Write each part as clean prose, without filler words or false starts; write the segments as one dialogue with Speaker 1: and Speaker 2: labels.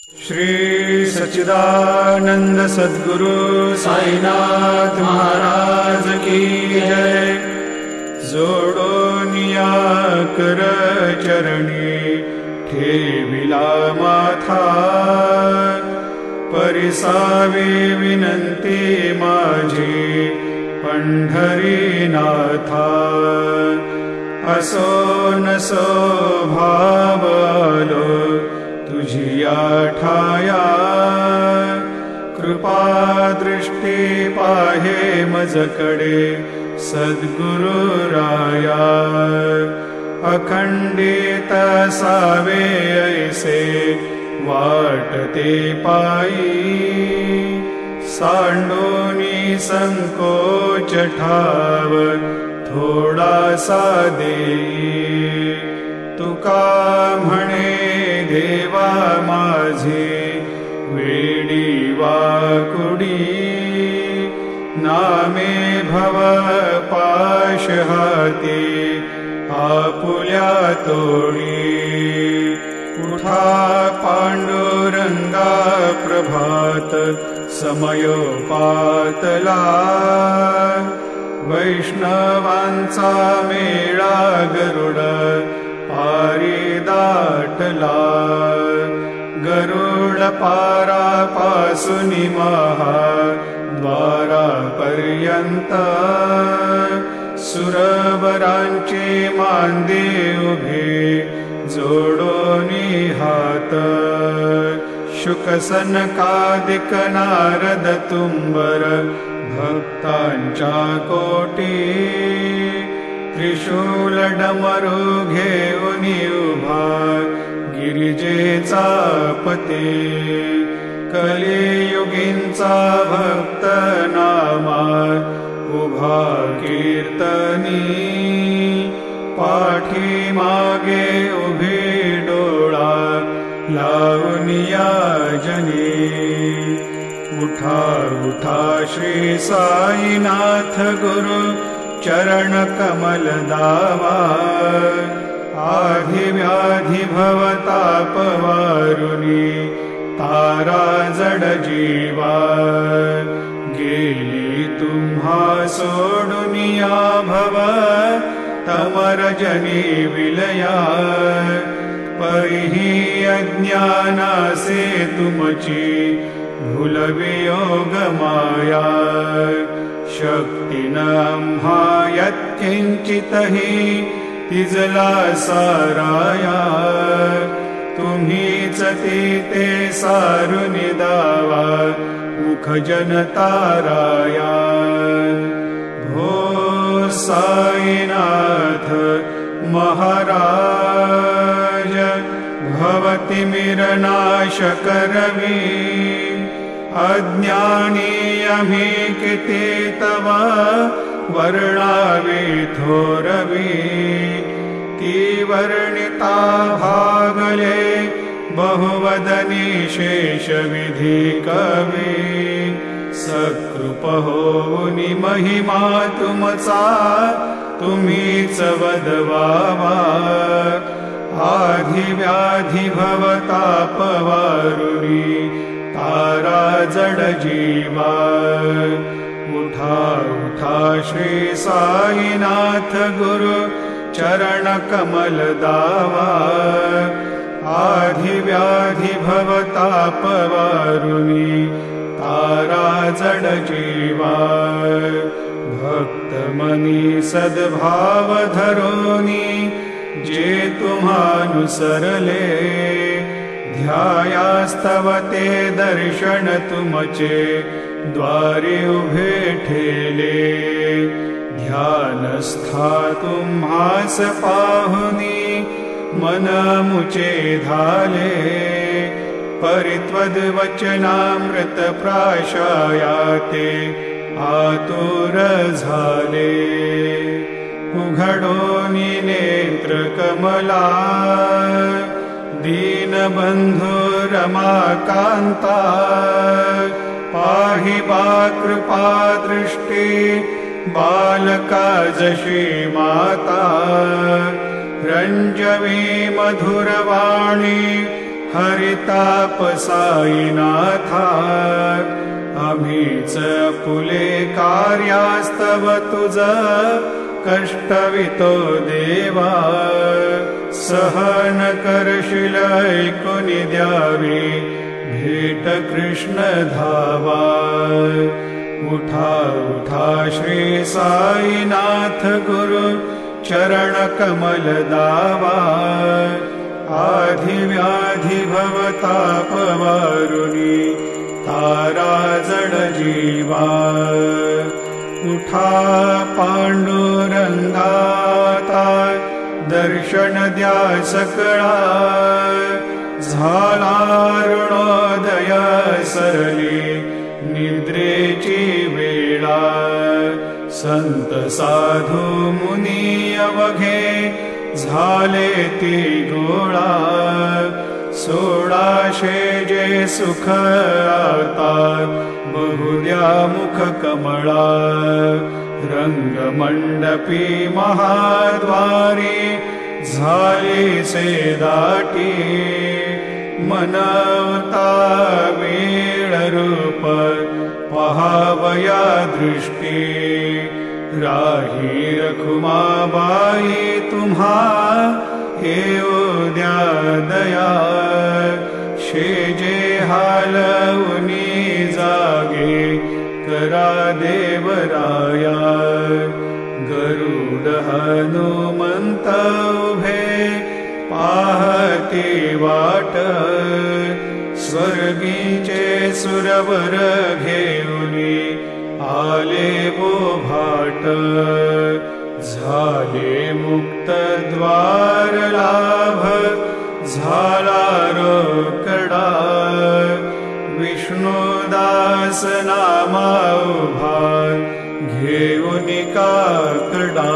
Speaker 1: श्री सच्चिदानंद सद्गुरु साईनाथ महाराज की जय। जोडोनिया कर चरणी ठेविला माथा, परिसावे विनंती माझी पंढरीनाथा। असो नसो भावलो तुझिया ठाया, कृपा दृष्टी पाहे मजकडे सद्गुरु राया। अखंडित सावे ऐसे वाटते पायी, सांडोनी संकोच ठाव थोडासा देई। तुका म्हणे देवा माझे वेडी वाकुडी, नामे भव पाश हाती आपुल्या तोडी। उठा पांडुरंगा प्रभात समयोपातला, वैष्णवांचा मेळा गरुड पारी दाटला। गरुड पारापासूनी महाद्वारापर्यंत, सुरवरांचे मांदे उभे जोडोनी हात। शुकसनकादिक नारद तुंबर भक्तांच्या कोटी, त्रिशूल डमरू घेऊनी उभा गिरिजेचा पती। कलियुगींचा भक्त नामा उभा कीर्तनी, पाठी मागे उभी डोळा लावनिया जनी। उठा उठा श्री साईनाथ गुरु चरण कमल दावा, आधी व्याधी भवताप वारुनी तारा जड जीवा। गेली तुम्हा सोडुनिया भव तमर जनी विलया, परिही अज्ञानासे तुमची भूल वियोग माया। शक्तीन आम्हा यत्किंचितहि तिजला साराया, तुम्हीच ते सारुनि दावा मुख जनताराया। भो साईनाथ महाराज, भवतिमिरनाश करवी। अज्ञानी आम्ही किती तवा वर्णावे थोरवी। ती वर्णिता भागले बहुवदनी शेष विधी कवी। सकृप होऊनी महिमा तुमचा तुम्हीच वदवावा। आधी व्याधी भवताप वारुनी तारा जड जीवा। उठा उठा श्री साईनाथ गुरु चरण कमल दावा। आधी व्याधी भवताप वारुनी तारा जड जीवा। भक्त मनी सद्भाव धरोनी जे तुम्हानुसरले। ध्यायास्तवते दर्शन तुमचे द्वारी उभे ठेले। ध्यानस्था तुम्हास पाहुनी मन मुचे धाले। परित्वद्वचनामृत प्राशायाते आतुर झाले। उघडोनी नेत्र कमला दीनबंधु रमाकांता। पाहि बा कृपा दृष्टी बालका जशी माता। रंजवी मधुरवाणी हरिताप साईनाथा आम्हीच पुले कार्यास्तव तुझ कष्टवितो देवा सहन करशील ऐकुनी द्यावी भेट कृष्ण धावा उठा उठा श्री साईनाथ गुरु चरण कमल दावा आधि व्याधि भवताप वारुणी तारा जड जीवा उठा पांडुरंगाता दर्शन द्या सकळा झाला ऋणोदय सरली निद्रेची वेळा संत साधू मुनी अवघे झाले ती गोळा सोळाशे जे सुख आता बहुद्या मुख कमळा रंगमंडपी महाद्वारी झाली से दाटी मनवता वेळ रूप पहावया दृष्टी राही रखुमाबाई तुम्हा येऊ द्या दया शेजे हालवनी जागे करा देवराया गरुड हनुमंत उभे पाहती वाट स्वर्गीचे सुरवर घेऊनी आले बोभाट झाले मुक्त द्वार लाभ झाला रोकडा विष्णुदास नामा उभा घेऊनी काकडा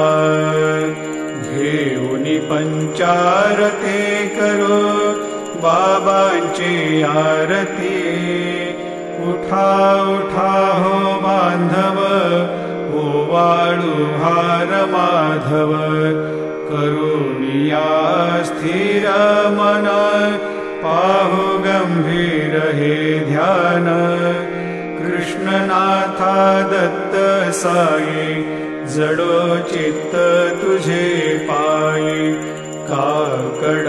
Speaker 1: घेऊनी पंचारती करो बाबांची आरती उठा उठा हो बांधव ओवाळू हार माधव करुणिया स्थिर मन पाहु गंभीर हे ध्यान कृष्णनाथा दत्त साई जडो चित्त तुझे पायी काकड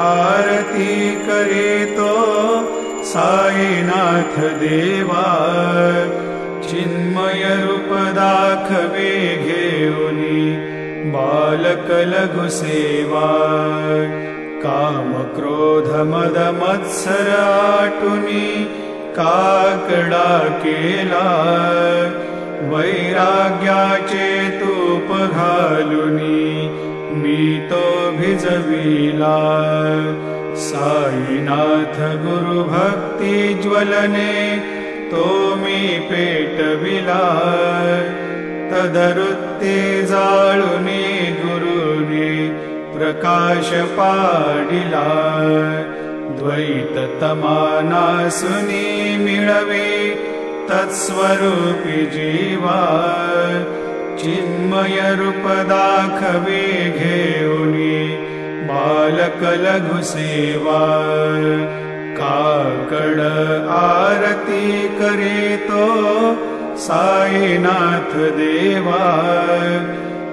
Speaker 1: आरती करीतो साईनाथ देवा चिन्मय रूप दाखवे घेऊनी बालक लघु सेवा काम क्रोध मद मत्सर आटुनी काकडा केला वैराग्याचे तूप घालुनी मी तो भिजविला साईनाथ गुरु भक्ती ज्वलने तो मी पेटविला तदरुत्ते जाळुनी गुरुने प्रकाश पाडिला द्वैत तमानासुनी मिळवे तत्स्वरूपी जीवा चिन्मय रूप दाखवे घेऊनी बालक लघु सेवा काकड आरती करीतो साईनाथ देवा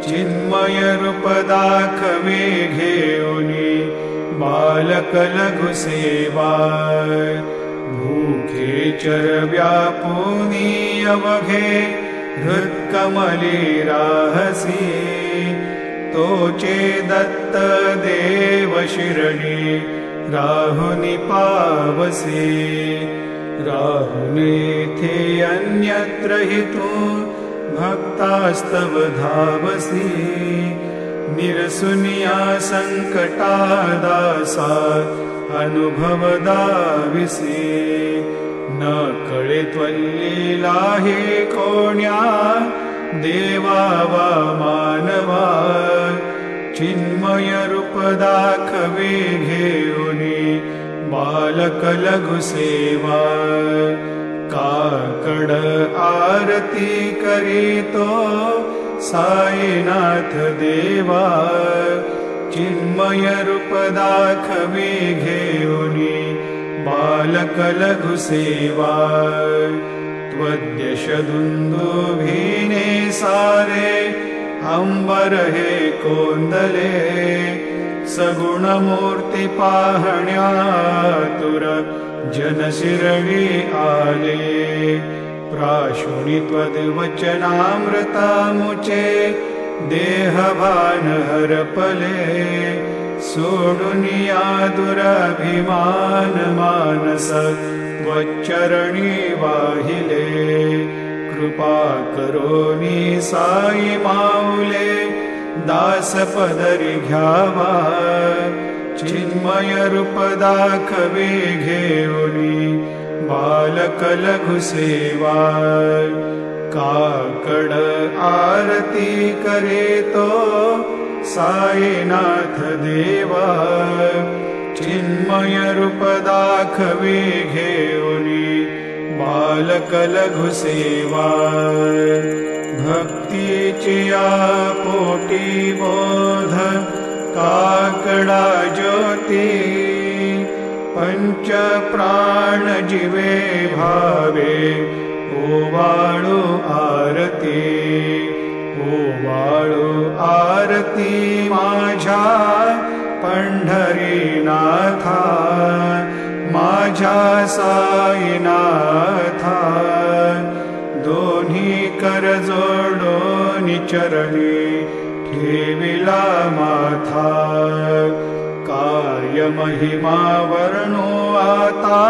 Speaker 1: चिन्मय रूप दाखवे घेऊनी बालक लघु सेवा भूखे चरव्या पुनी अवघे हृत्कमली राहसी तोचे दत्त देव शिरणी राहुनी पावसी राहुनेथे अन्यत्र हि तू भक्तास्तव धावसी निरसुनिया संकटा दासा अनुभव दाविसी न कळे त्वल्लीला हे कोण्या देवा वा मानवा चिन्मय रूप दाखवे घेऊनी बालक लघु सेवा काकड आरती करीतो साईनाथ देवा चिन्मय रूप दाखवे घेऊनी बालक लघु सेवा त्वद्यश दुन्दुभिने सारे अंबर हे कोंदले सगुणमूर्ती पाहण्यातुर जनशिरडी आले प्राशुनी त्वद्वचनामृतामुचे देहभान हरपले सोडुनिया दुराभिमान मानस त्वच्चरणी वाहिले कृपा करोनी साई माऊले दास पदरी घ्यावा चिन्मय रूप दाखवे घेऊनी बालक लघु सेवा काकड आरती करे तो साईनाथ देवा चिन्मय रूप दाखवे घेऊनी बालक लघु सेवा भक्तीचिया पोटी बोध काकडा ज्योती पंच प्राण जीवे भावे ओवाळू आरती ओवाळू आरती माझ्या पंढरीनाथा माझ्या साईनाथा दोन्ही कर जोडोनी चरणी ठेविला माथा काय महिमा वर्णो आता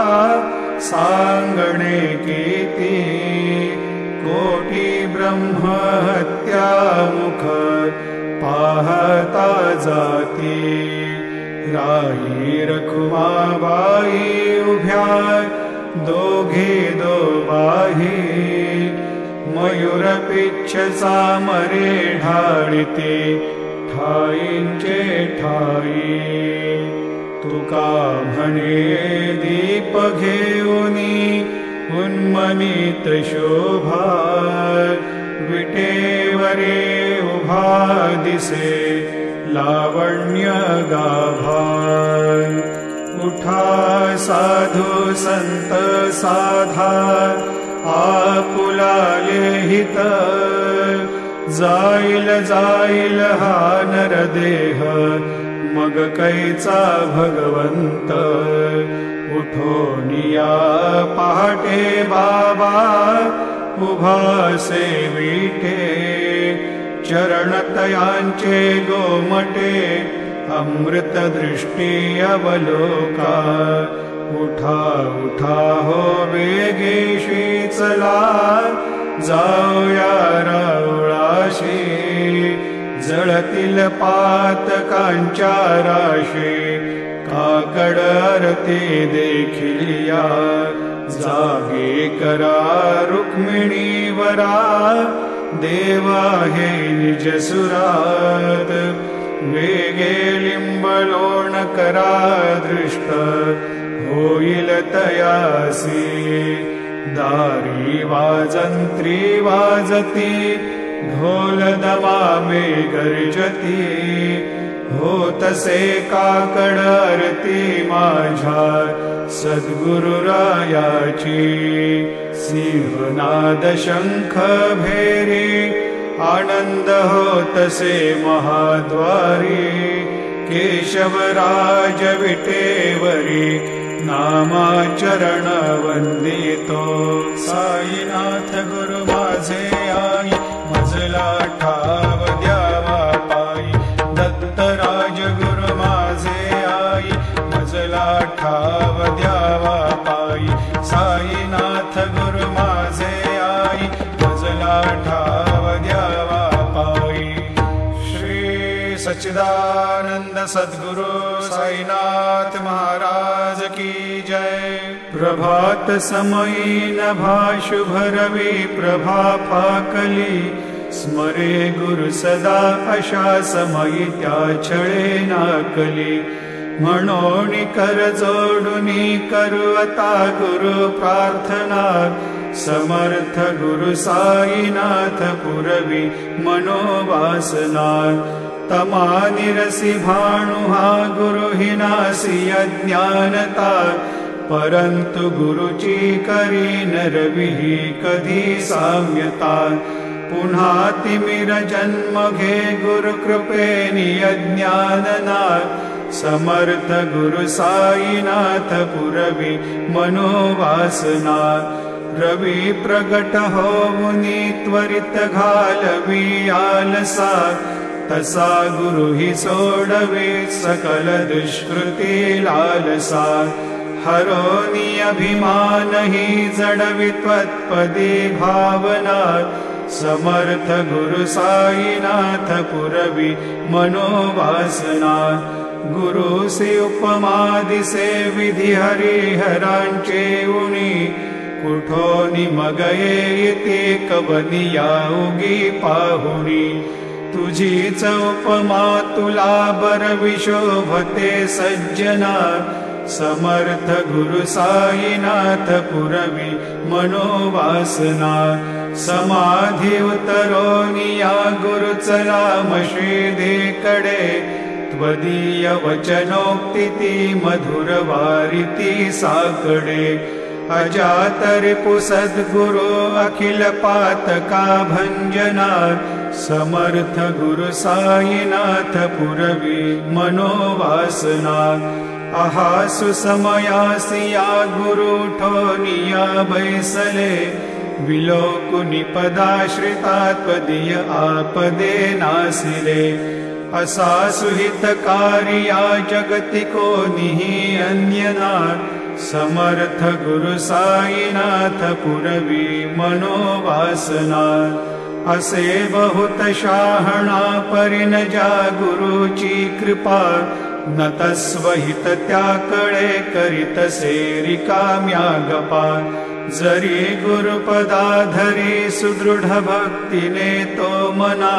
Speaker 1: सांगणे कीती कोटी ब्रह्म हत्या मुख पाहता जाती राई रखुमाबाई उभ्या दोघे दोबाही मयूर पिच्छ सामरे ढाळीते ठाईंचे ठाई तुका म्हणे दीप घेऊनी उन्मनीत शोभा विटेवरे उभा दिसे लावण्य गाभा उठा साधू संत साधा आपुलाले हित जाईल जाईल हा नरदेह मग कैचा भगवंत उठोनिया पहाटे बाबा उभा सेविटे चरणतयांचे गोमटे अमृत दृष्टी अवलोका उठा उठा हो वेगेशी चला जाऊया रावळाशी जळतील पातकांच्या राशी काकड आरती देखिलिया जागे करा रुक्मिणीवरा देवा हे निज सुरात वेगे लिंबलोण करा दृष्ट होईल तयासी दारी वाजंत्री वाजती ढोल दमामे गर्जती होतसे काकड आरती माझ्या सद्गुरुरायाची सिंहनाद शंख भेरी आनंद होतसे महाद्वारी केशवराज विटेवरी नामाचरण वंदितो साईनाथ गुरु माझे आई मजला ठाव द्यावा पायी दत्तराज गुरु माझे आई मजला ठाव द्यावा पायी साईनाथ गुरु माझे आई मजला ठाव द्यावा पायी श्री सच्चिदानंद सद्गुरु साईनाथ महाराज की जय। प्रभात समयी नभा शुभ रवी प्रभा फाकली स्मरे गुरु सदा अशा समयी त्या छळे नाकली म्हणून कर जोडुनी करू आता गुरु प्रार्थना समर्थ गुरु साईनाथ पुरवी मनोवासना तमानिरसी भाणु हा गुरु हिनासी अज्ञानता परंतु गुरुची करी न रवी कधी साम्यता पुन्हा तिमिर जन्म घे गुरु कृपेनी अज्ञानना समर्थ गुरु साईनाथ पुरवी मनोवासना रवी प्रगट होऊनी त्वरित घालवी आलसा तसा गुरु ही सोडवे सकल दुष्कृती लालसा हरोनी अभिमान ही जडवी त्वत्पदी भावना समर्थ गुरु साईनाथ पुरवी मनोवासना गुरु से उपमा दिसे विधि हरिहरांचे उनी कुठोनी मगये इति कवनिया उगी पाहुनी तुझीच उपमा तुला बरवी शोभते सज्जना समर्थ गुरु साईनाथ पुरवी मनोवासना समाधी उतरोनिया गुरु चला मशिदेकडे त्वदीय वचनोक्ती मधुर वारिती साकडे अजातरिपु सद्गुरु अखिल पातका भंजना समर्थ गुरु साईनाथ पुरवी मनोवासना आहासु समयासिया गुरु ठोनिया बैसले विलोकुनि पदाश्रिता त्वदीय आपदे नासिले असा सुहितकारिया जगति कोनिहि अन्यना समर्थ गुरु साईनाथ पुरवी मनोवासना असे बहुत शाहणा परिन जा गुरुची कृपा न तस्वहित त्याकडे करीतसे रिकाम्या गपा जरी गुरुपदाधरी सुदृढ भक्तीने तो मना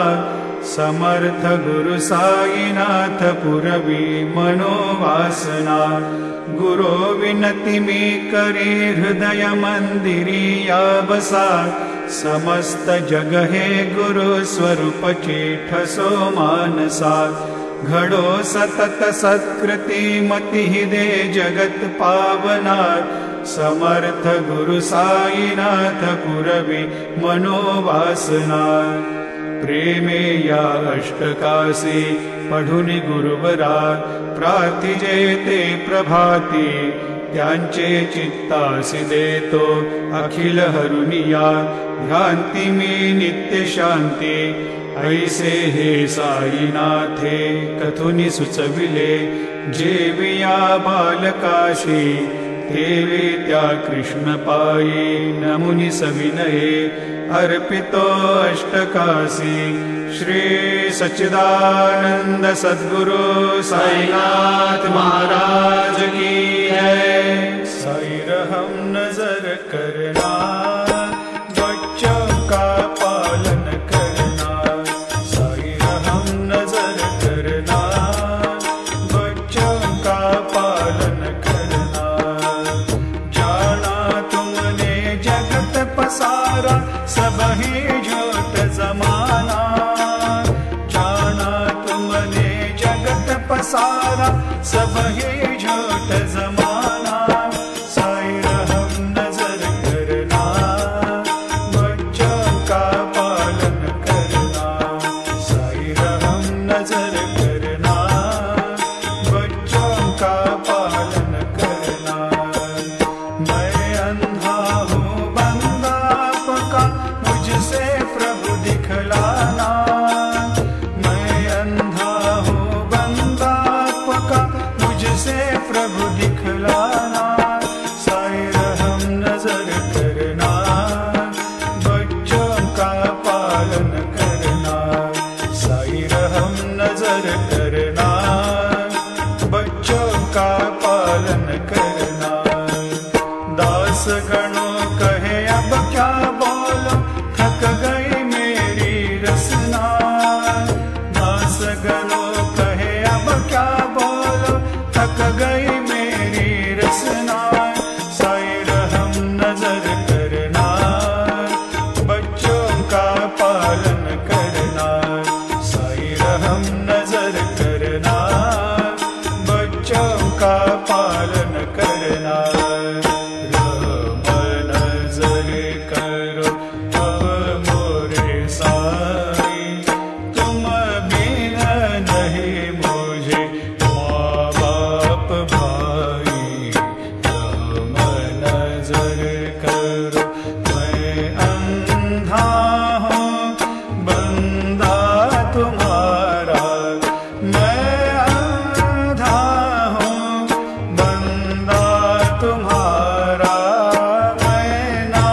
Speaker 1: समर्थ गुरु साईनाथ पुरवी मनोवासना गुरो विनती मी करी हृदय मंदिरी या बसा समस्त जग हे गुरु स्वरूप ठसो मानसा घडो सतत सत्कृती मती दे जगत पावना समर्थ गुरु साईनाथ पुरवी मनोवासना प्रेमे या अष्टकासी पढुनि गुरुवरा प्रार्थिजे ते प्रभाती त्यांचे चित्तासी देतो अखिल हरुनिया भ्रांती मी नित्य शांती ऐसे हे साईनाथे कथुनि सुचविले जेविया बालकाशी देवे त्या कृष्ण पायी नमुनि सविनये अर्पितो अष्टकासी श्री सच्चिदानंद सद्गुरु साईनाथ महाराज की है। साई रहम नजर करना बच्चों का पालन करना साई रहम नजर करना बच्चों का पालन करना जाना तुमने जगत पसारा सब ही झूठ जमाना जाना तुमने जगत पसारा सब ही झूठ जमाना साई रहम नजर करना बच्चों का पालन करना साई रहम नजर करना बच्चों का पालन करना मैं अंधा हूँ बंदा आपका मुझसे प्रभु दिखलाना मैं अंधा हूँ बंदा आपका मुझसे प्रभु दिखलाना साई रहम नजर करना बच्चों का पालन करना साई रहम नजर करना बच्चों का पालन करना दास गणों कहे अब क्या बोलो थक गई मेरी रसना दास गणों कहे अब क्या बोलो थक गई मेरी रसना साई रहम नजर करना बच्चों का पालन करना साई रहम नजर करना बच्चों का पालन करना। रहम नजर करो अब मोरे साईं, तुम बिन नहीं मुझे माँ बाप भाई। रहम नजर करो मैं अंधा हूँ बंदा तुम्हारा, मैं अंधा हूँ बंदा तुम्हारा। मैं ना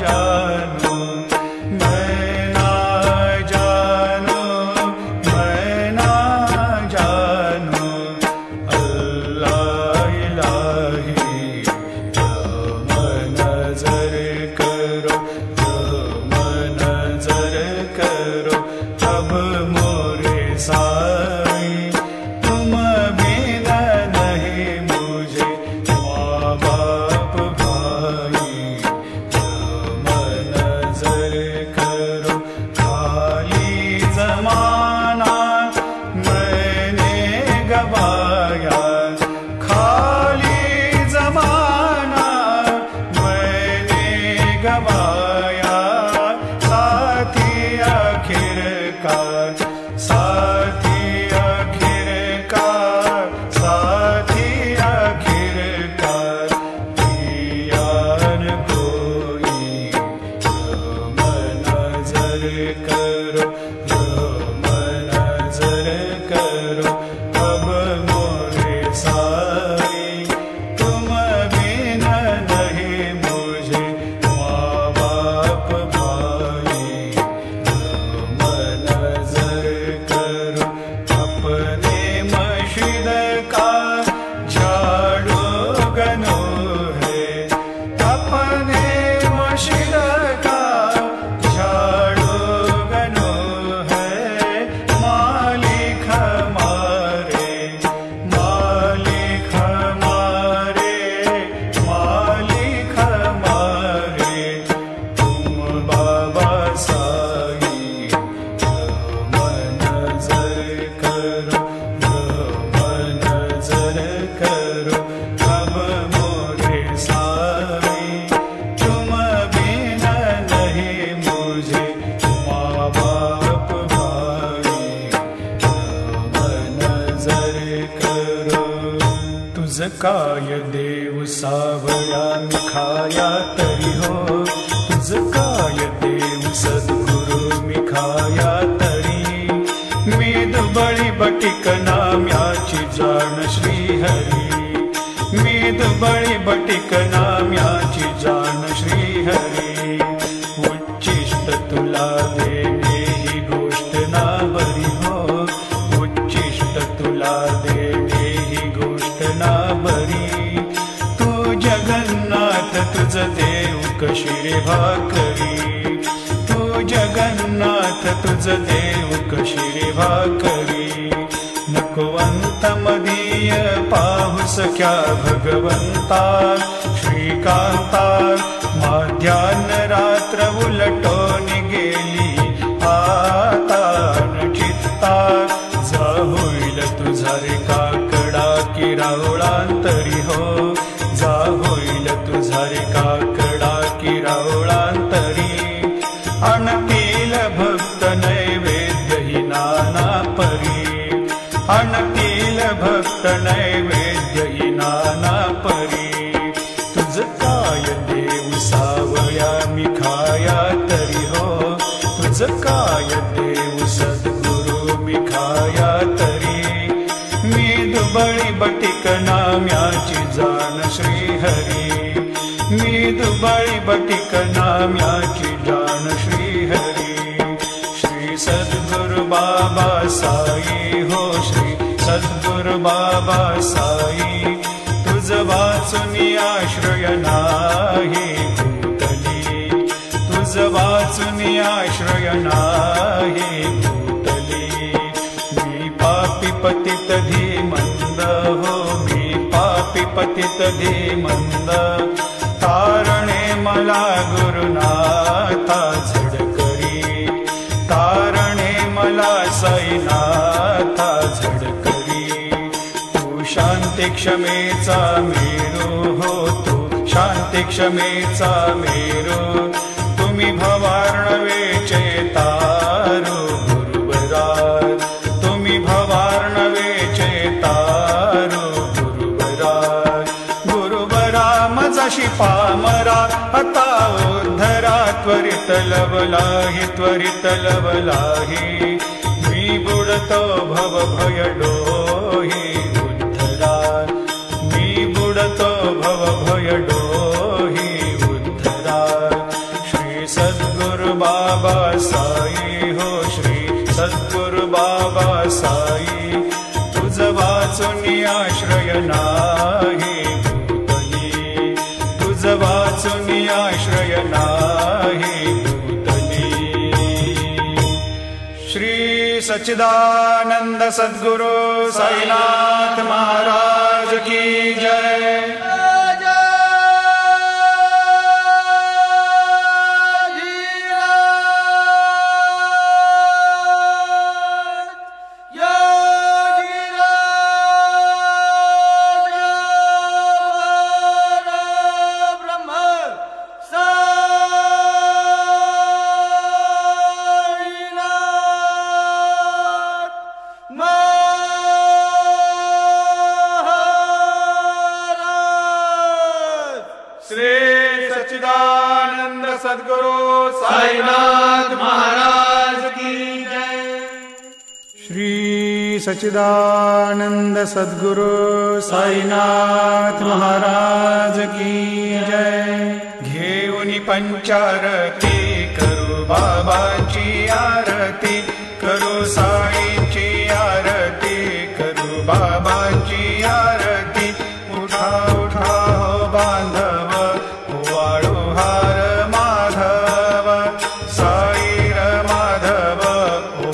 Speaker 1: जानूं, मैं ना जानूं, मैं ना जानूं अल्लाह इलाही। रहम नजर करो, रहम नजर करो अब मोरे साईं, तुम बिन नहीं मुझे माँ बाप भाई। रहम नजर करो खाली जमाना मैंने गवाया, खाली जमाना मैंने गवाया। साथी आखिरकार, साथी आखिरकार, साथी आखिरकार पिया न कोई। रहम नजर करो, रहम नजर करो अब मोरे साईं, तुम बिन नहीं मुझे माँ बाप भाई। रहम नजर करो अपने मस्जिद का झाड़ू गनो है, अपने मस्जिद का झाड़ू गनो है। मालिक हमारे, मालिक हमारे, मालिक हमारे तुम बाबा साईं। रहम नजर करो, रहम नजर करो अब मोरे साईं, तुम बिन नहीं मुझे माँ बाप भाई। रहम नजर करो तुझका ये देव सावया मिखाया तरी हो, तुझका ये देव सद्गुरु मिखाया तरी। मेद बळी बटिक नाम्याची जाण श्रीहरी, मेद बळी बटिक नाम्याची जाण श्रीहरी। उच्चिष्ट तुला देणे ही गोष्ट ना बरी हो, उच्चिष्ट तुला देणे ही गोष्ट ना बरी। तू जगन्नाथ तुझ देव कशी रे भाकरी, तू जगन्नाथ तुझ देव कशी रे भाकरी। नकोवंत मदीय पाहू सख्या भगवंता, श्रीकांता माध्यान रात्र उलटून गेली आता न चित्ता। जा होईल तुझा रे काकडा की रावळांतरी हो, जा होईल तुझा रे काकडा की रावळांतरी। आणतील भक्त नैवेद्य ही नाना परी, आणतील भक्त नैवेद्य ही नाना परी। तुझ काय देव सावया मिखाया तरी हो, तुझ काय देव सद्गुरु मिखाया तरी। मी दुबळी बटिक नाम्याची जाण श्रीहरी, मी दुबळी बटिक नाम्याची जाण श्रीहरी। श्री सद्गुरु बाबा साई हो, श्री सद्गुरु बाबा साई। तुझ वाचून आश्रय नाही भूतली, तुझ वाचून आश्रय नाही भूतली। मी पापी पतित धीमंद हो, मी पापी पतित धीमंद। तारणे मला गुरुनाथा झडकरी, तारणे मला साईनाथा झडकरी। तू शांत शांती क्षमेचा मेरू हो तू, शांती क्षमेचा मेरू, तुम्ही भवार्णवेचे तारू गुरुबरा, तुम्ही भवार्णवेचे तारू गुरुबरा. गुरुबरा मजाशी पामरा आता उद्धरा, त्वरित लवलाही त्वरित लवलाही, मी बुडतो भव भय डोही उद्धरा, मी बुडतो भव भय डोही उद्धरा. श्री सद्गुरु बाबा साई हो, श्री सद्गुरु बाबा साई, तुझ वाचून आश्रय नाही भूतली, तुझ वाचून आश्रय नाही भूतली. श्री सच्चिदानंद सद्गुरु साईनाथ महाराज की जय. सद्गुरु साईनाथ महाराज की जय. श्री सच्चिदानंद सद्गुरु साईनाथ महाराज की जय. घेऊनी पंचारती करू बाबाची आरती, करू साईची आरती, करू बाबाची आरती. उठा उठा हो बांधव, वाळू हार माधव, साईर माधव,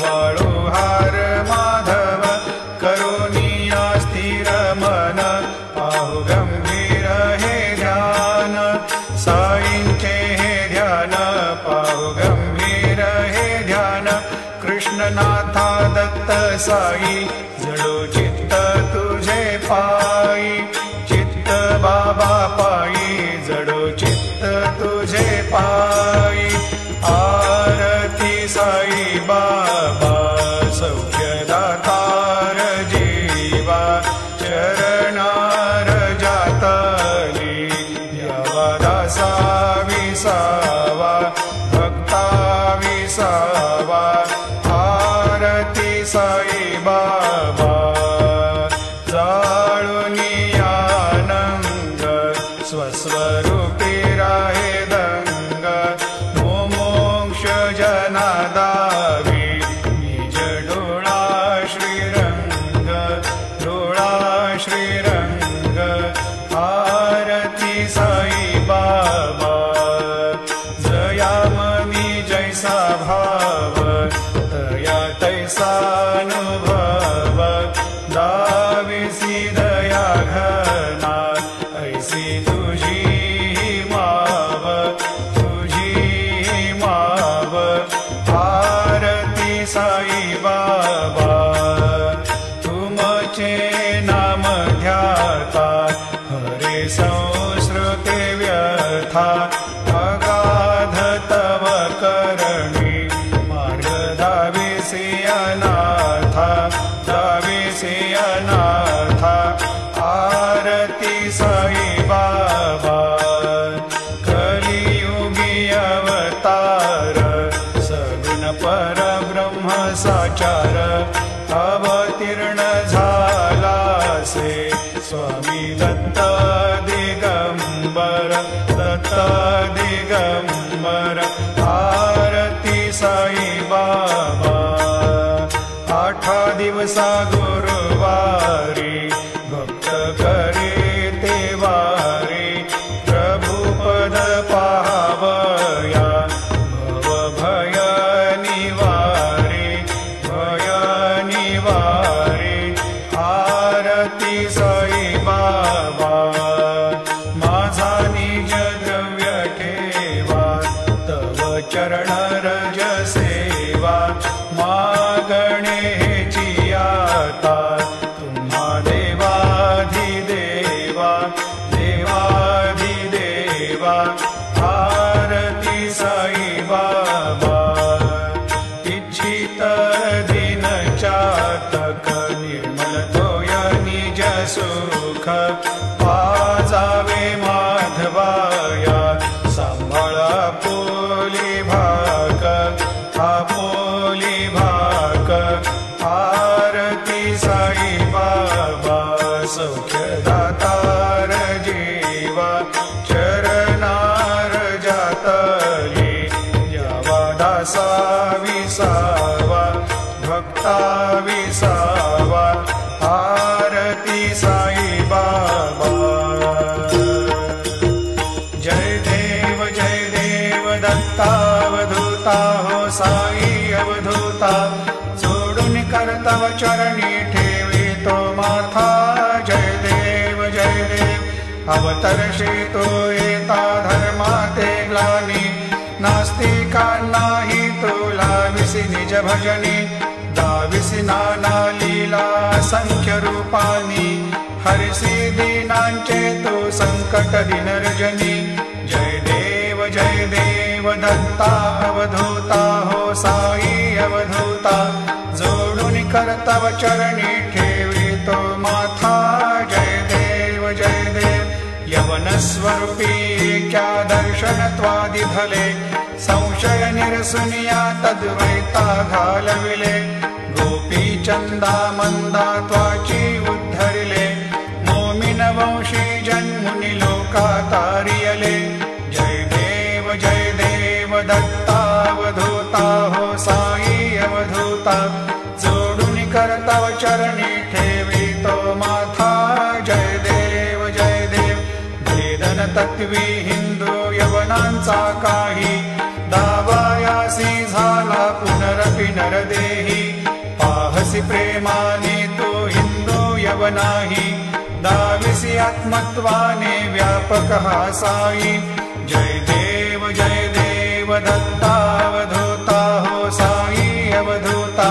Speaker 1: वाळू हार माधव. करुणिया स्थिर मन, पाहू गंभीर हे ध्यान, साईंचे हे ध्यान, पाहू गंभीर हे ध्यान. कृष्णनाथा दत्त साई, जडो चित्त तुझे पायी, चित्त बाबा पायी, जडो चित्त तुझे पायी. आरती साई बाबा, सौख्यदातार जीवा, चरणार जातली, यावा दासा विसावा, भक्ता विसावा. आरती साई बाबा, जाळुनी आनंद, स्वस्वरूपी राहे दंग. मोमोक्ष जनादावी, निज डोळा श्रीरंग, डोळा श्रीरंग. आरती साई बाबा, जयामनी जैसा भाव, तया तैसानुभव. दाविसी दया घना, ऐसी तुझी माव, तुझी माव. आरती साई बाबा, तुमचे नाम ध्याता, हरे संस्कृते व्यथा. अगाध तव करणी, मार्ग दाविसी अनाथा, दाविसी अनाथा. आरती साई बाबा, कलियुगी अवतार, सगुण परब्रह्म साचार. अवतीर्ण झालासे स्वामी दत्त दिगंबर, दत्त दिगंबर. आरती साई बाबा, 8 दिवसा गुरुवारी, भक्त करे ते वारी. प्रभुपद पाहावया, भव भय निवारे, भय निवारे. आरती साई बाबा, माझा निज द्रव्य ठेवा, तव चरण रज सेवा. मागणे हेची आता, तुम्हा देवाधी चरणार जातले यावा दासा विसावा भक्ता विसावा आरती साई बाबा। जय देव दत्तावधूता हो साई अवधूता सोडून कर्तव चरणी ठेवी तो माथा। जय देव अवतरशे तो येता धर्माते ग्लानी नास्तिकांनाही तुला विसी निज भजनी दाविसी नाना लीला संख्य रूपानी हरिसी दीनांचे तू संकट दिनर्जनी। जय देव दत्ता अवधूता हो साई अवधूता जोडून कर्तव चरणी ठेवी तो माथा। जय देव यवन स्वरूपी क्या दर्शन त्वादि भले संशय निरसुनिया तद्वैता घालविले गोपी चंदा मंदा त्वाची उद्धरिले मोमिन वंशी जन्मुनि लोका तारियले। जय देव दत्तावधूता हो साई अवधूता जोडून कर्तव चरणी ठेवी तो माथा। जय देव भेदन तत्वी हिंदू यवनांचा काही दावायासी झाला पुनरपि नरदेही पाहसी प्रेमाने तो हिंदू यवनाही दाविसी आत्मत्वाने व्यापक हा साई। जय देव दत्तावधूता हो साई अवधूता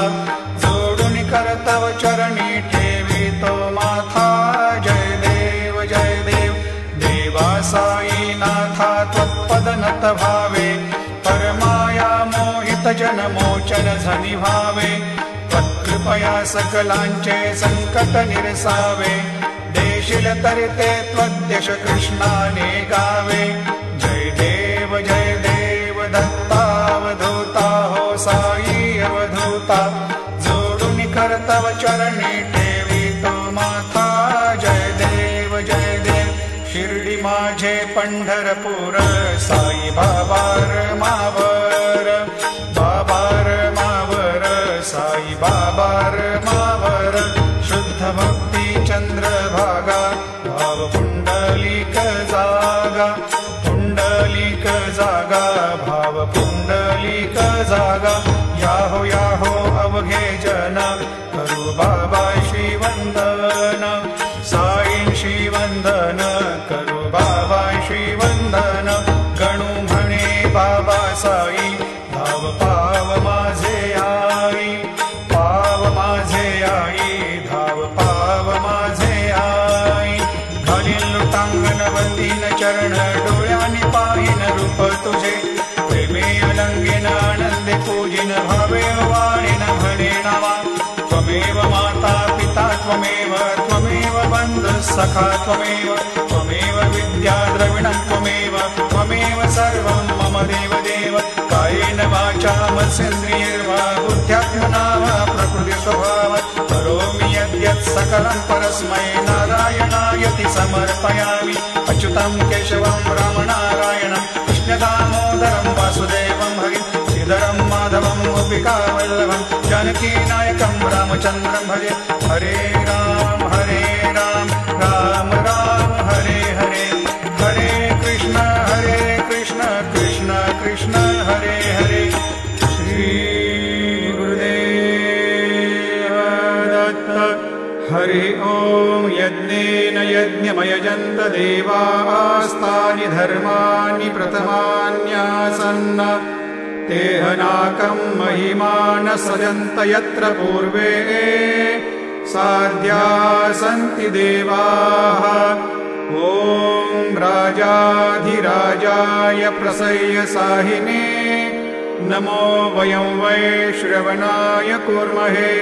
Speaker 1: जोडून कर्तव चरणी ठेवी तो माथा। जय देव देवा साई नाथा त्वत्पद नत भावे परमाया मोहित जन मोचन झनी भावे त्वत्कृपया सकलांचे संकट निरसावे देशील तरते त्वद्यश कृष्णाने गावे। जय देव दत्तावधूता हो साई अवधूता जोडून कर्तव चरणी ठेवी तो माथा। जय देव शिर्डी माझे पंढरपूर साई बाबार मावर साई बाबार मावर शुद्ध भक्ती चंद्रभागा भाव पुंडलिक जागा भाव पुंडलिक जागा। याहो अवघे जन करू बाबा श्रीवंदन साई श्रीवंदन करू बाबा श्रीवंदन गणू म्हणे बाबा साई धाव पाव माझे आई धाव पाव माझे आई। घालीन लुटांगण वंदीन चरण डोळ्यानी पाहिन रूप तुझे प्रेमे अलंगिन आनंदे पूजिन भावे वाणीन म्हणे नावा त्वमेव माता पिता त्वमेव बंधु सखा त्वमेव विद्या द्रविणं त्वमेव सर्वं मम देव कायेन वाचा मनसेन्द्रियैर्वा बुद्ध्यात्मना वा प्रकृति स्वभावात् करोमि यद्यत् सकलं परस्मै नारायणायति समर्पयामि। अच्युतं केशवं रामनारायणं कृष्णदामोदरं वासुदेवं हरिं श्रीधरं माधवं गोपिकावल्लभं जानकीनायकं रामचन्द्रं भजे। हरे राम राम राम हरे हरे कृष्ण कृष्ण कृष्ण हरे हरे। श्री गुरुदेव दत्त। हरि ओम। यज्ञेन यज्ञमयजन्त देवास्तानि धर्माणि प्रथमान्यासन्न तेहनाकं महिमान सजन्त यत्र पूर्वे साध्या सन्ति देवाः। ॐ राजाधिराजाय प्रसह्य साहिने नमो वयं वै श्रवणाय कुर्महे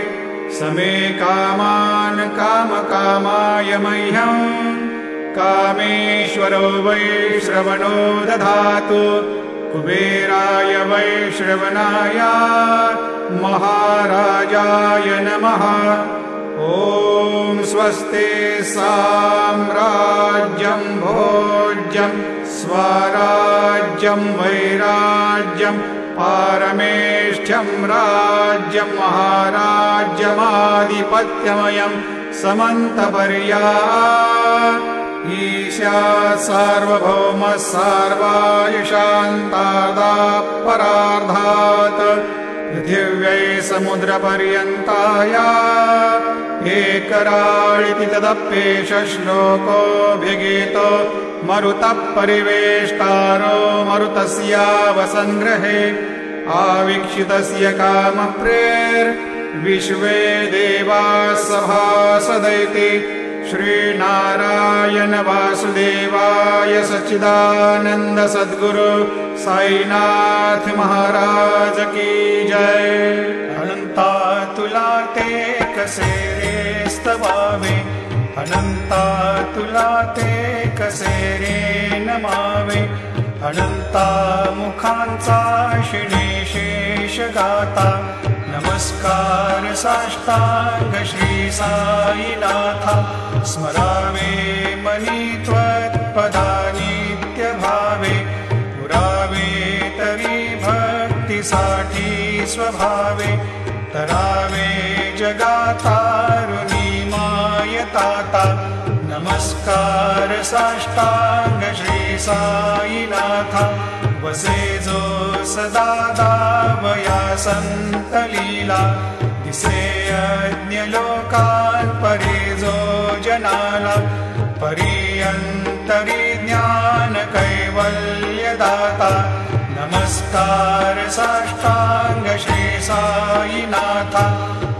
Speaker 1: समे कामान् कामकामाय मह्यं कामेश्वरो वै श्रवणो दधातु कुबेराय वै श्रवणाय महाराजाय नमः। ॐ स्वस्ति साम्राज्यं भोज्यं स्वराज्यं वैराज्यं पारमेष्ठ्यं राज्यं महाराज्यमाधिपत्यमयं समन्तपर्यायः ईशा सार्वभौमः सर्वायुषान्तादापरार्धात् पृथिव्यै समुद्रपर्यन्ताया एकराळिति तदप्येष श्लोकोऽभिगीतो मरुतः परिवेष्टारो मरुतस्यावसङ्ग्रहे आवीक्षितस्य कामप्रेर्विश्वे देवाः सभासदैति श्रीनारायण वासुदेवाय सच्चिदानंद सद्गुरु साईनाथ महाराज की जय। अनंता तुला ते कसे रे स्तवावे, अनंता तुला ते कसे रे नमावे, अनंता मुखांचा शिणेशेष गाता नमस्कार साष्टांग श्री साईनाथा। स्मरावे मनी त्वत्पदानित्य भावे, पुरावे तरी भक्तीसाठी स्वभावे, तरावे जगातारुणी मायताता। नमस्कार साष्टांग श्री साईनाथा। वसे जो सदा दावया संत लीला, दिसे अज्ञ लोकान् परे जो जनाला, परियंतरी ज्ञान कैवल्य दाता। नमस्कार साष्टांग श्री साईनाथा।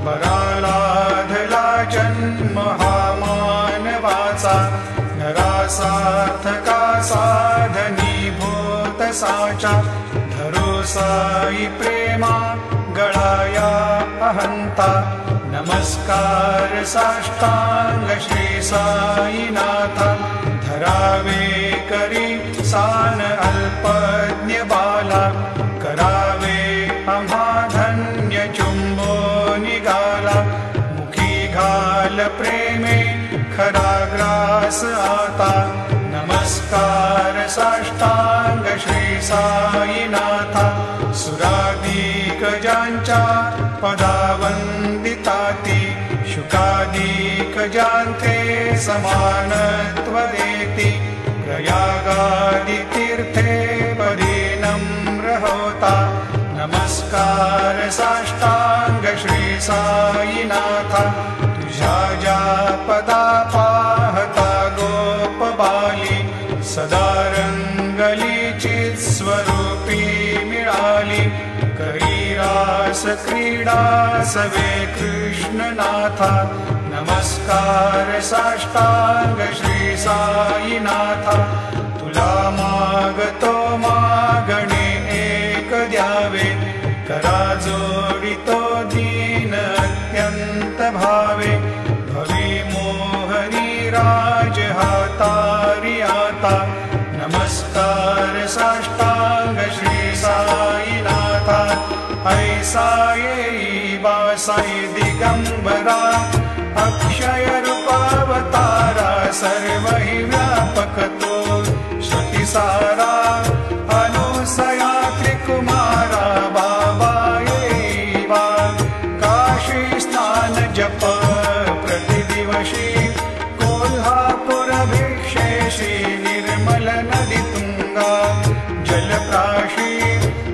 Speaker 1: बरालाधला जन्म हा मानवाचा, नरासार्थका साधनी भूत साचा। धरो साई प्रेमा गळाया अहंता, नमस्कार साष्टांग श्री साईनाथा। धरावे करी सान अल्पज्ञ बाला, करावे आम्हा धन्य चुंबो निगाला। मुखी घाल प्रेमे खरा ग्रास आता, नमस्कार साष्टांग श्री साईनाथा। सुराधिक ज्यांच्या पदावंदिताती, शुकाधिक ज्यांचे समानत्व देती। प्रयागादि तीर्थे पदी नम्र होता, नमस्कार साष्टांग श्री साईनाथा। तुझ्या ज्या पदा पाहता गोप बाली, सदा रंगली चित स्वरूपी मिळाली। करी रास क्रीडा सवे कृष्णनाथा, नमस्कार साष्टांग श्री साईनाथा। तुला मागतो मागणे एक द्यावे, करा जोडितो दीन अत्यंत भावे। भवी मोहनी राज हातारी आता, नमस्कार साष्टांग श्री साईनाथा। ऐसा येई बासाई दिगंबरा, अक्षय रूपावतारा सर्वहि व्यापक तो श्रुतिसारा। अनुसया त्रिकुमारा बाबा येई बा, काशी स्नान जप प्रतिदिवशी। कोल्हापुर भिक्षेशी निर्मल नदी तुंगा, जलप्राशी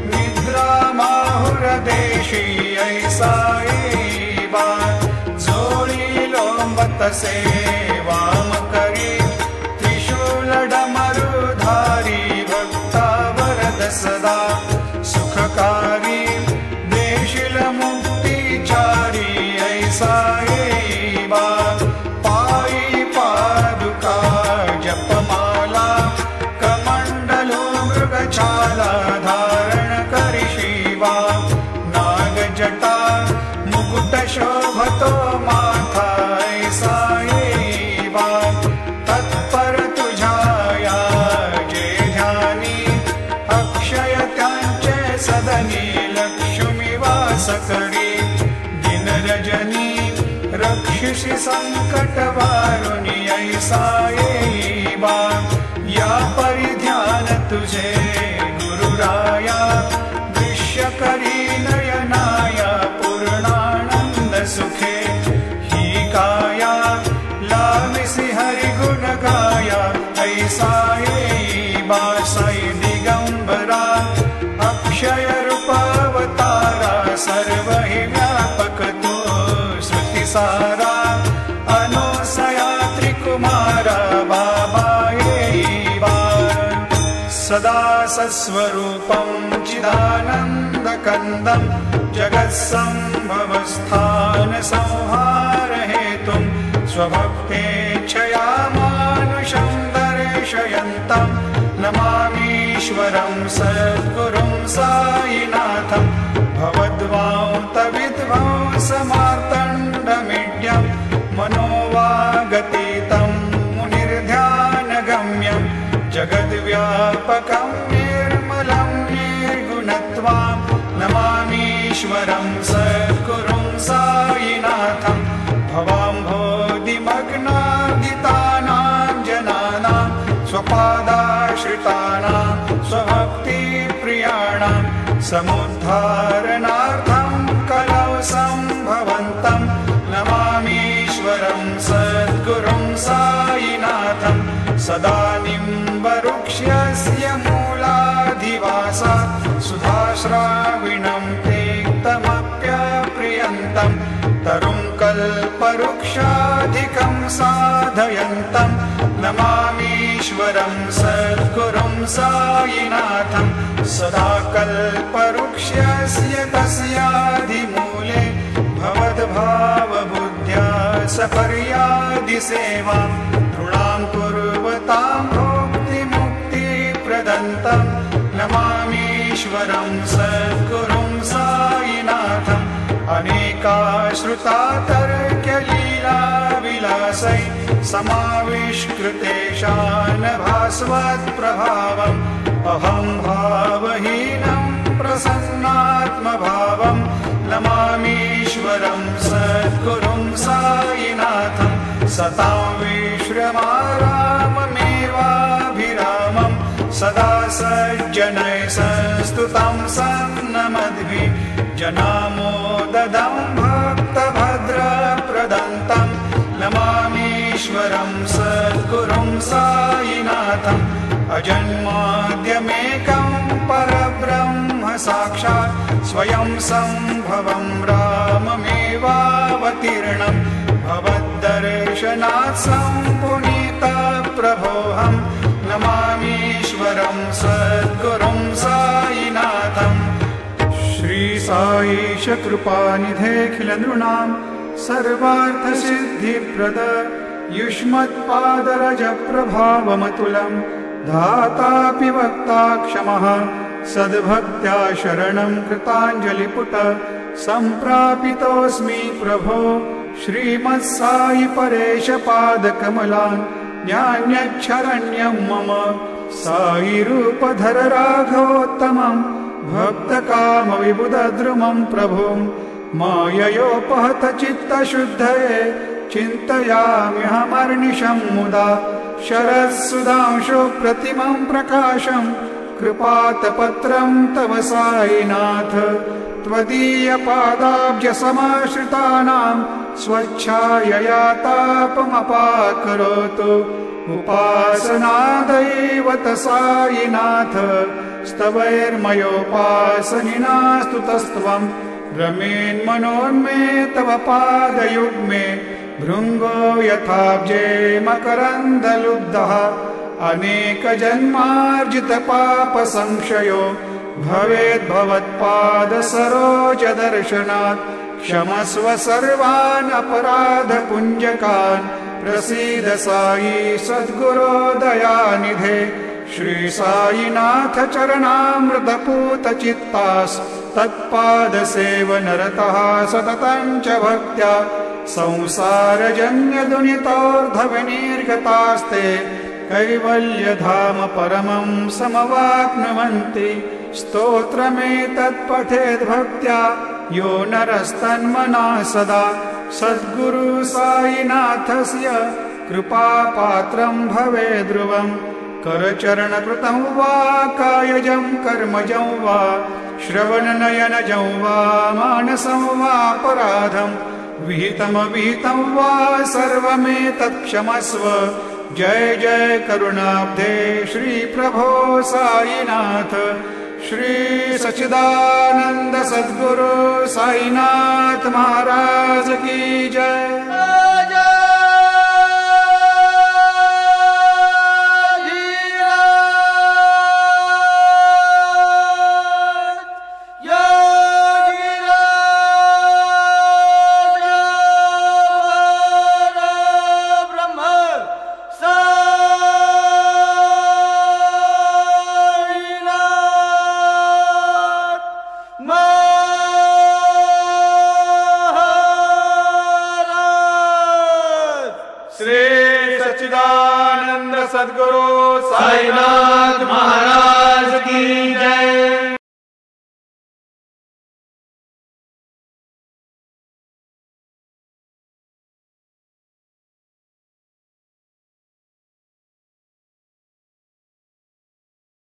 Speaker 1: निद्रा माहुर देशी। ऐसा येई बा जोडी लोंबत सेवाम करी, त्रिशूल डमरुधारी भक्ता वरद सदा। सुखकारी देशील मुक्तिचारी, ऐसा येई बा पायी पादुका जपमाला। कमंडलो मृगछाला धारण करी शिवा, नाग जटा मुकुट शोभतो माथा। ऐसा येई बा तत्पर तुझाया जे ध्यानी, अक्षय त्यांचे सदनी लक्ष्मी वास करी। दिन रजनी रक्षी श्री संकटवारुणी ऐसा येई बा या परिध्यान तुझे गुरुराया दृश्य करी नयनाया पूर्णानंद सुखे ही काया लामिसी हरि गुण गाया ऐसा येई बा साई दिगंबरा अक्षय रूपावतारा सर्व ही व्यापक तो श्रुति सारा अनोसया त्रिकुमारा बाबा येई बा सदा सस्वरूपं चिदानन्दकन्दं जगत्सम्भवस्थान संहार हेतुं स्वभक्तेच्छया मानुषं दर्शयन्तं नमामीश्वरं सद्गुरुं साईनाथं भवद्वान्तविध्वंसमार्तण्डमीड्यं मनोवागतीतं मुनिर्ध्यानगम्यं जगद्व्यापकं निर्मलं निर्गुणत्वां नमामीश्वरं सद्गुरुं साईनाथं भवाम्भोधिमग्नादितानां जनानां स्वपादाश्रितानां स्वभक्तिप्रियाणां समुद्धारणार्थं कलौ सम्भवन्तं नमामीश्वरं सद्गुरुं साईनाथं सदा निम्बवृक्षस्य मूलाधिवासात् सुधाश्राविणं तेक्तमप्यप्रियन्तं तरुं कल्पवृक्षाधिकं साधयन्तं नमामीश्वरं सद्गुरुं साईनाथं सदा कल्पवृक्षस्य तस्याधिमूले भवद्भावबुद्ध्या सपर्यादिसेवां नृणां कुर्वतां भुक्तिमुक्तिप्रदन्तं नमामीश्वरं सद्गुरुं साईनाथं अनेकाश्रुता तर्क्यलीला विलासै समाविष्कृतेषान् भास्वत्प्रभावम् अहं भावहीनं प्रसन्नात्मभावं नमामीश्वरं सद्गुरुं साईनाथं सतां विश्रमाराममेवाभिरामं सदा सज्जनैः संस्तुतं सन्नमद्भिः जनामोददं भक्तभद्रप्रदन्तं नमामीश्वरं सद्गुरुं साईनाथं अजन्माद्यमेकं परब्रह्म साक्षात् स्वयं सम्भवं राममेवावतीर्णं भवद्दर्शनात् सम्पुनीतप्रभोऽहं नमामीश्वरं सद्गुरुं साईनाथम् श्री साईश कृपानिधेऽखिल नृणां सर्वार्थसिद्धिप्रद युष्मत्पादरजप्रभावमतुलं धातापि वक्ता क्षमः सद्भक्त्या शरणं कृताञ्जलिपुट सम्प्रापितोऽस्मि प्रभो श्रीमत्साई परेश पादकमलान् न्यान्यच्छरण्यं मम साई रूपधर राघवोत्तमं भक्तकामविबुधद्रुमं प्रभुं माययोपहत चित्तशुद्धये चिन्तयाम्यहमर्निशं मुदा शरत्सुधांशो प्रतिमं प्रकाशं कृपातपत्रं तव साईनाथ त्वदीयपादाब्जसमाश्रितानां स्वच्छायया तापमपाकरोतु उपासनादैवत साईनाथ स्तवैर्मयोपासनिना स्तुतस्त्वं रमेन्मनोन्मे तव पादयुग्मे भृङ्गो यथाब्जे मकरन्दलुब्धः अनेकजन्मार्जितपापसंशयो भवेद्भवत्पादसरोजदर्शनात् क्षमस्व सर्वान् अपराधपुञ्जकान् प्रसीद साई सद्गुरो दयानिधे श्री साईनाथ चरणामृतपूतचित्तास् तत्पादसेवनरतः सततं च भक्त्या संसारजन्यदुनितोर्धविनिर्गतास्ते कैवल्यधाम परमं समवाप्नुवन्ति स्तोत्रमेतत्पठेद्भक्त्या यो नरस्तन्मना सदा सद्गुरु साईनाथस्य कृपापात्रं भवे ध्रुवम् करचरणकृतं वा कायजं कर्मजं वा श्रवणनयनजं वा मानसं वापराधं विहितं वा सर्वमेतत्क्षमस्व जय जय करुणाब्धे श्री प्रभो साईनाथ श्री सच्चिदानंद सद्गुरु साईनाथ महाराज की जय। श्री सच्चिदानंद सद्गुरु साईनाथ महाराज की जय।